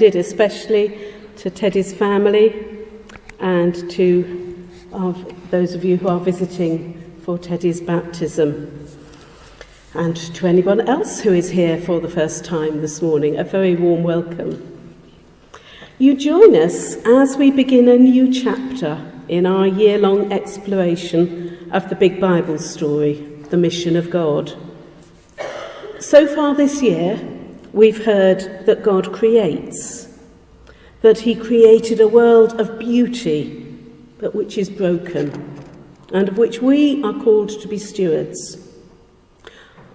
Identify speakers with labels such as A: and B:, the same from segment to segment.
A: especially to Teddy's family and to those of you who are visiting for Teddy's baptism, and to anyone else who is here for the first time this morning, a very warm welcome. You join us as we begin a new chapter in our year-long exploration of the big Bible story, the mission of God. So far this year, we've heard that God creates, that he created a world of beauty, but which is broken, and of which we are called to be stewards.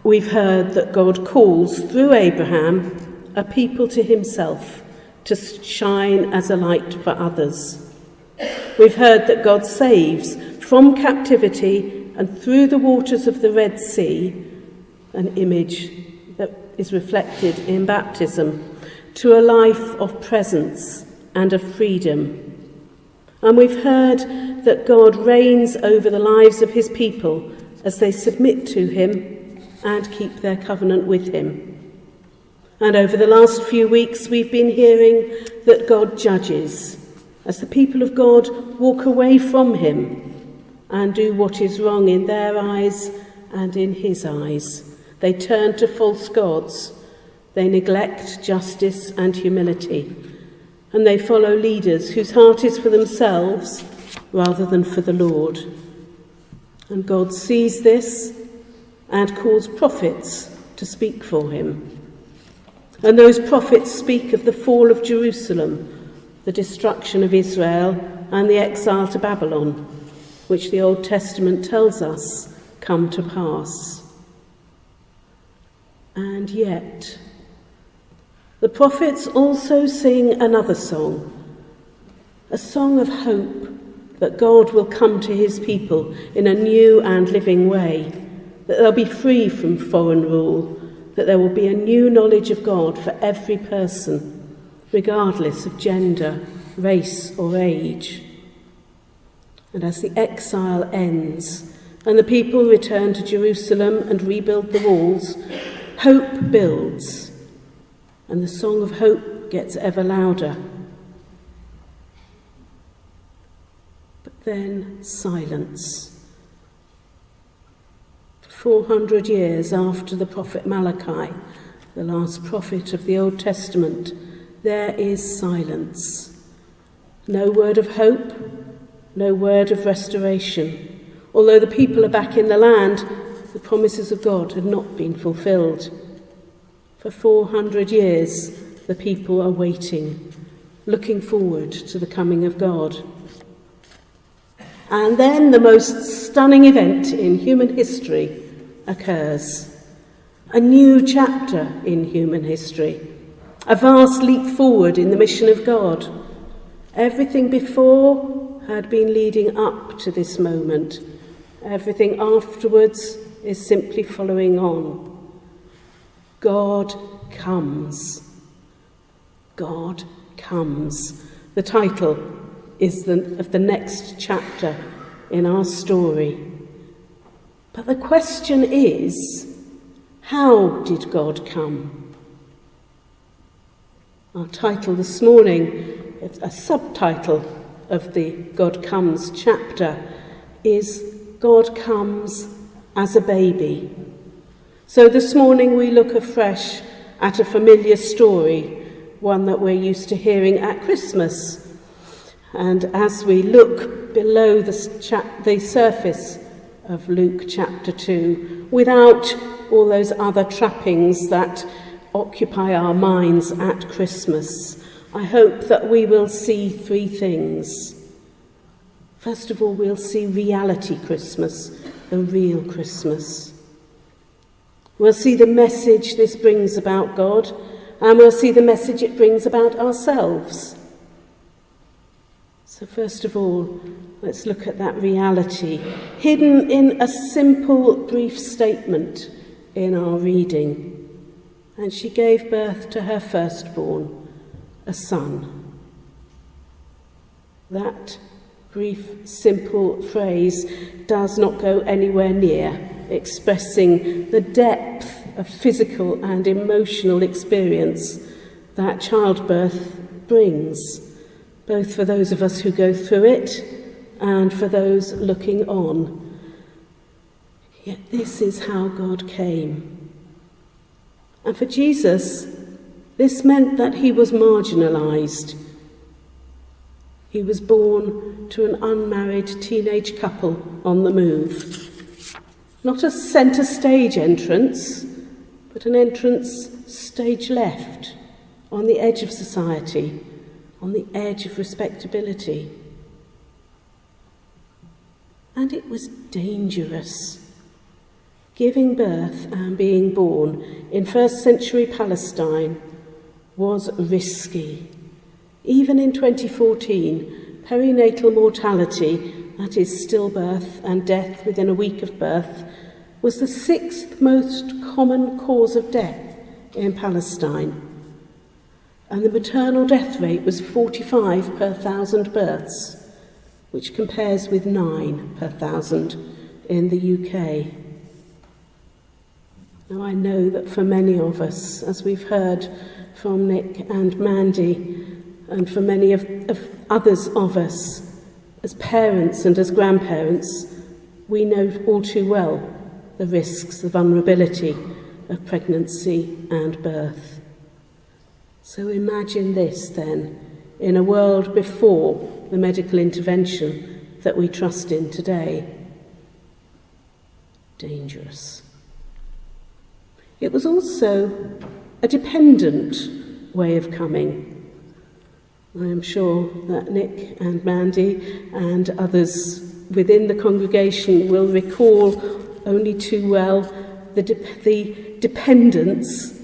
A: We've heard that God calls, through Abraham, a people to himself, to shine as a light for others. We've heard that God saves from captivity and through the waters of the Red Sea, an image that is reflected in baptism, to a life of presence and of freedom. And we've heard that God reigns over the lives of his people as they submit to him and keep their covenant with him. And over the last few weeks, we've been hearing that God judges as the people of God walk away from him and do what is wrong in their eyes and in his eyes. They turn to false gods. They neglect justice and humility. And they follow leaders whose heart is for themselves rather than for the Lord. And God sees this and calls prophets to speak for him. And those prophets speak of the fall of Jerusalem, the destruction of Israel, and the exile to Babylon, which the Old Testament tells us come to pass. And yet, the prophets also sing another song, a song of hope that God will come to his people in a new and living way, that they'll be free from foreign rule, that there will be a new knowledge of God for every person, regardless of gender, race or age. And as the exile ends and the people return to Jerusalem and rebuild the walls, hope builds, and the song of hope gets ever louder. But then silence. 400 years after the prophet Malachi, the last prophet of the Old Testament, there is silence. No word of hope, no word of restoration. Although the people are back in the land, the promises of God had not been fulfilled. For 400 years, the people are waiting, looking forward to the coming of God. And then the most stunning event in human history occurs. A new chapter in human history. A vast leap forward in the mission of God. Everything before had been leading up to this moment. Everything afterwards is simply following on. God comes. God comes. The title is of the next chapter in our story. But the question is, how did God come? Our title this morning, a subtitle of the God Comes chapter, is God Comes as a Baby. So this morning we look afresh at a familiar story, one that we're used to hearing at Christmas. And as we look below the surface of Luke chapter 2, without all those other trappings that occupy our minds at Christmas, I hope that we will see three things. First of all, we'll see reality Christmas, the real Christmas. We'll see the message this brings about God, and we'll see the message it brings about ourselves. So first of all, let's look at that reality, hidden in a simple, brief statement in our reading. And she gave birth to her firstborn, a son. That brief, simple phrase does not go anywhere near expressing the depth of physical and emotional experience that childbirth brings, both for those of us who go through it and for those looking on. Yet this is how God came. And for Jesus, this meant that he was marginalised. He was born to an unmarried teenage couple on the move. Not a centre stage entrance, but an entrance stage left, on the edge of society, on the edge of respectability. And it was dangerous. Giving birth and being born in first century Palestine was risky. Even in 2014, perinatal mortality, that is stillbirth and death within a week of birth, was the 6th most common cause of death in Palestine. And the maternal death rate was 45 per 1,000 births, which compares with 9 per 1,000 in the UK. Now, I know that for many of us, as we've heard from Nick and Mandy, and for many of others of us, as parents and as grandparents, we know all too well the risks, the vulnerability of pregnancy and birth. So imagine this then, in a world before the medical intervention that we trust in today. Dangerous. It was also a dependent way of coming. I am sure that Nick and Mandy and others within the congregation will recall only too well the dependence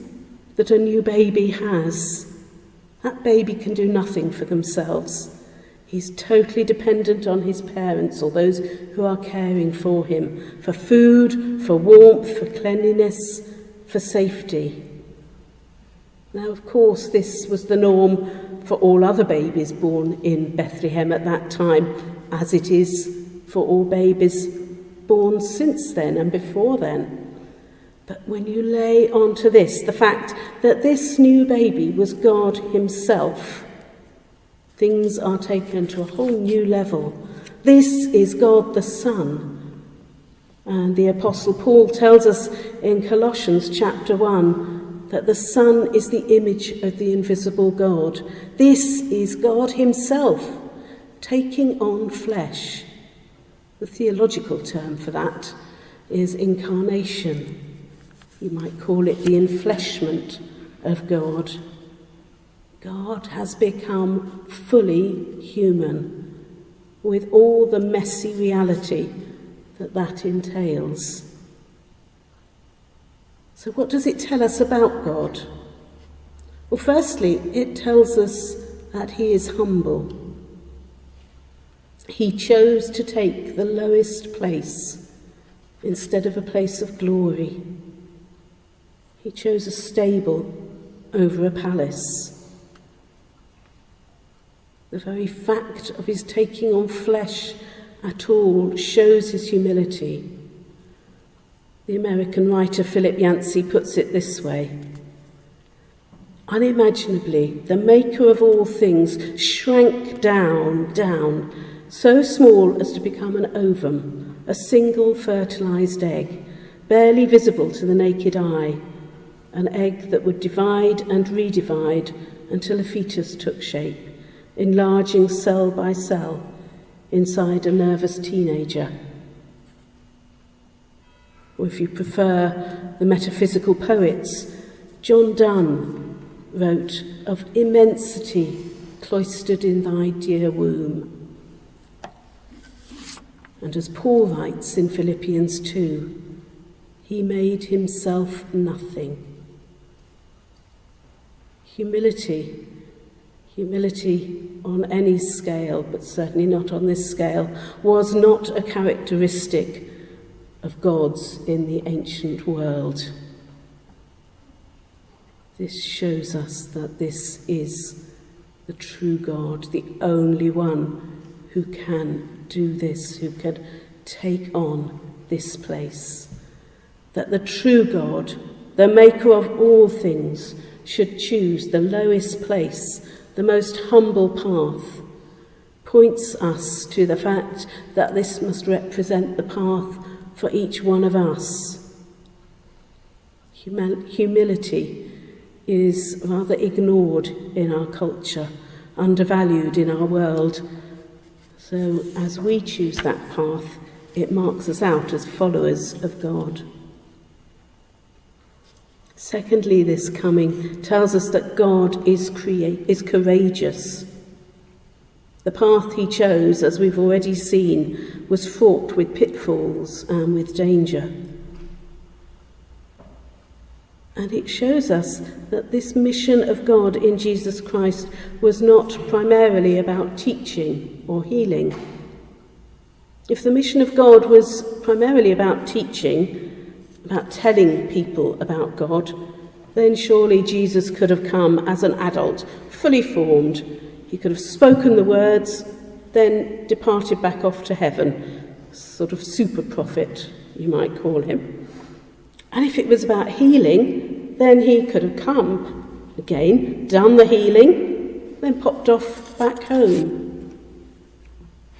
A: that a new baby has. That baby can do nothing for themselves. He's totally dependent on his parents or those who are caring for him, for food, for warmth, for cleanliness, for safety. Now, of course, this was the norm for all other babies born in Bethlehem at that time, as it is for all babies born since then and before then. But when you lay onto this the fact that this new baby was God himself, things are taken to a whole new level. This is God the Son. And the Apostle Paul tells us in Colossians chapter 1 that the Son is the image of the invisible God. This is God himself taking on flesh. The theological term for that is incarnation. You might call it the enfleshment of God. God has become fully human, with all the messy reality that entails. So what does it tell us about God? Well, firstly, it tells us that he is humble. He chose to take the lowest place instead of a place of glory. He chose a stable over a palace. The very fact of his taking on flesh at all shows his humility. The American writer Philip Yancey puts it this way: unimaginably, the maker of all things shrank down, so small as to become an ovum, a single fertilized egg, barely visible to the naked eye, an egg that would divide and redivide until a fetus took shape, enlarging cell by cell inside a nervous teenager. Or if you prefer the metaphysical poets, John Donne wrote of immensity cloistered in thy dear womb. And as Paul writes in Philippians 2, he made himself nothing. Humility on any scale, but certainly not on this scale, was not a characteristic of gods in the ancient world. This shows us that this is the true God, the only one who can do this, who can take on this place. That the true God, the maker of all things, should choose the lowest place, the most humble path, points us to the fact that this must represent the path for each one of us. Humility is rather ignored in our culture, undervalued in our world. So as we choose that path, it marks us out as followers of God. Secondly, this coming tells us that God is courageous. The path he chose, as we've already seen, was fraught with pitfalls and with danger. And it shows us that this mission of God in Jesus Christ was not primarily about teaching or healing. If the mission of God was primarily about teaching, about telling people about God, then surely Jesus could have come as an adult, fully formed. He could have spoken the words, then departed back off to heaven, sort of super prophet, you might call him. And if it was about healing, then he could have come again, done the healing, then popped off back home.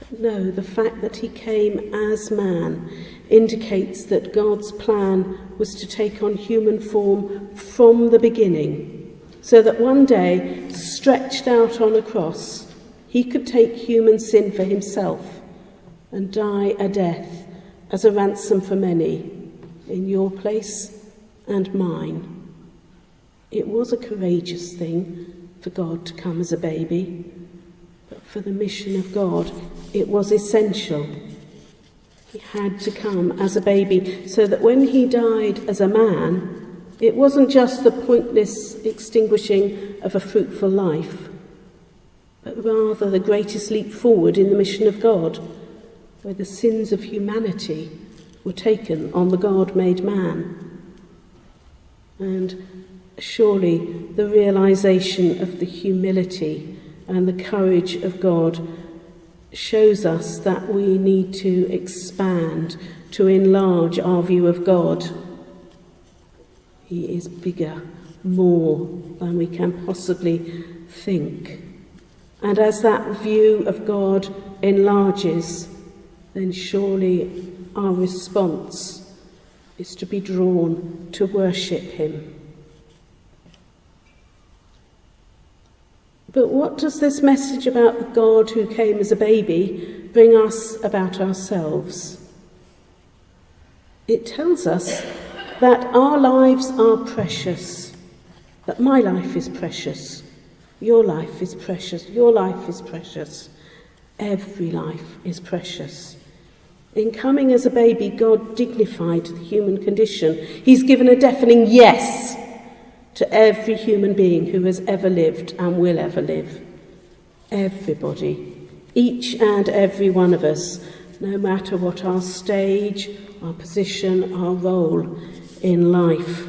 A: But no, the fact that he came as man indicates that God's plan was to take on human form from the beginning, so that one day, stretched out on a cross, he could take human sin for himself and die a death as a ransom for many, in your place and mine. It was a courageous thing for God to come as a baby, but for the mission of God, it was essential. He had to come as a baby so that when he died as a man, it wasn't just the pointless extinguishing of a fruitful life, but rather the greatest leap forward in the mission of God, where the sins of humanity were taken on the God-made man. And surely the realization of the humility and the courage of God shows us that we need to expand, to enlarge our view of God. He is bigger, more than we can possibly think. And as that view of God enlarges, then surely our response is to be drawn to worship him. But what does this message about the God who came as a baby bring us about ourselves? It tells us that our lives are precious, that my life is precious, your life is precious, your life is precious, every life is precious. In coming as a baby, God dignified the human condition. He's given a deafening yes to every human being who has ever lived and will ever live. Everybody, each and every one of us, no matter what our stage, our position, our role in life.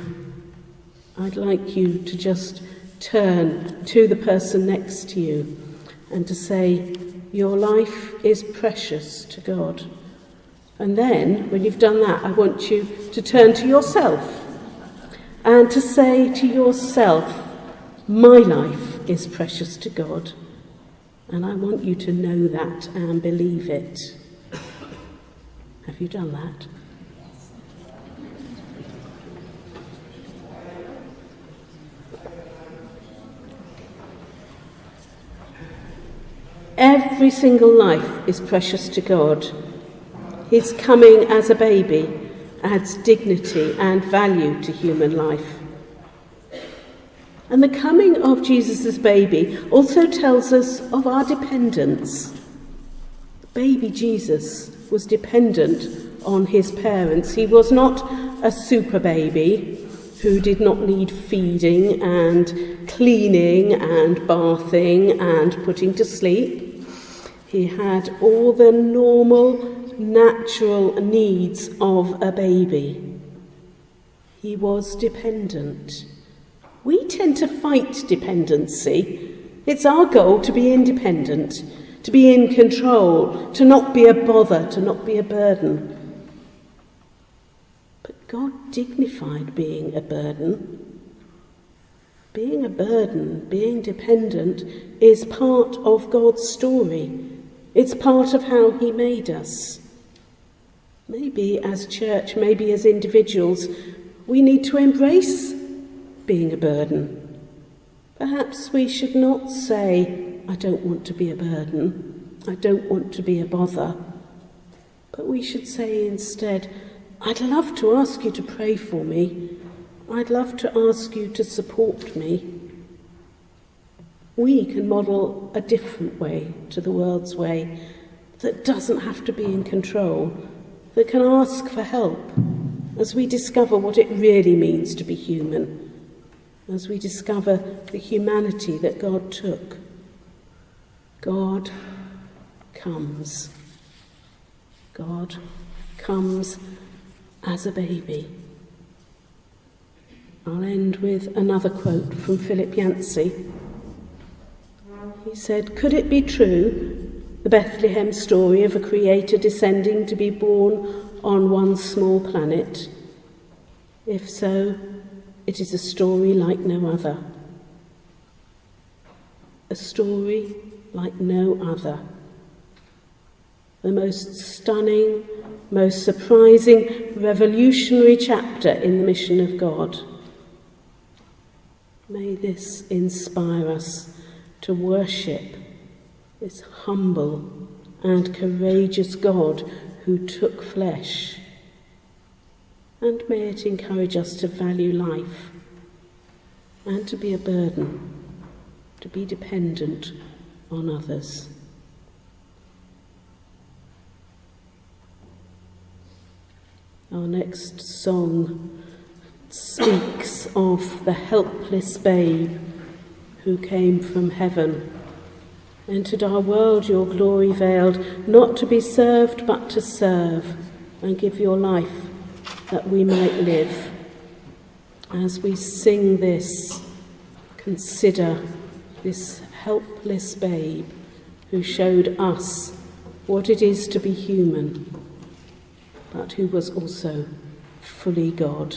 A: I'd like you to just turn to the person next to you and to say, your life is precious to God. And then, when you've done that, I want you to turn to yourself and to say to yourself, my life is precious to God. And I want you to know that and believe it. Have you done that? Every single life is precious to God. His coming as a baby adds dignity and value to human life. And the coming of Jesus' baby also tells us of our dependence. Baby Jesus was dependent on his parents. He was not a super baby who did not need feeding and cleaning and bathing and putting to sleep. He had all the normal, natural needs of a baby. He was dependent. We tend to fight dependency. It's our goal to be independent, to be in control, to not be a bother, to not be a burden. But God dignified being a burden. Being a burden, being dependent, is part of God's story. It's part of how he made us. Maybe as church, maybe as individuals, we need to embrace being a burden. Perhaps we should not say, I don't want to be a burden, I don't want to be a bother. But we should say instead, I'd love to ask you to pray for me. I'd love to ask you to support me. We can model a different way to the world's way that doesn't have to be in control, that can ask for help as we discover what it really means to be human, as we discover the humanity that God took. God comes. God comes as a baby. I'll end with another quote from Philip Yancey. He said, "Could it be true, the Bethlehem story of a creator descending to be born on one small planet? If so, it is a story like no other. A story like no other. The most stunning, most surprising, revolutionary chapter in the mission of God. May this inspire us to worship this humble and courageous God who took flesh. And may it encourage us to value life and to be a burden, to be dependent on others." Our next song speaks of the helpless babe who came from heaven, entered our world, your glory veiled, not to be served but to serve, and give your life that we might live. As we sing this, consider this helpless babe who showed us what it is to be human, but who was also fully God.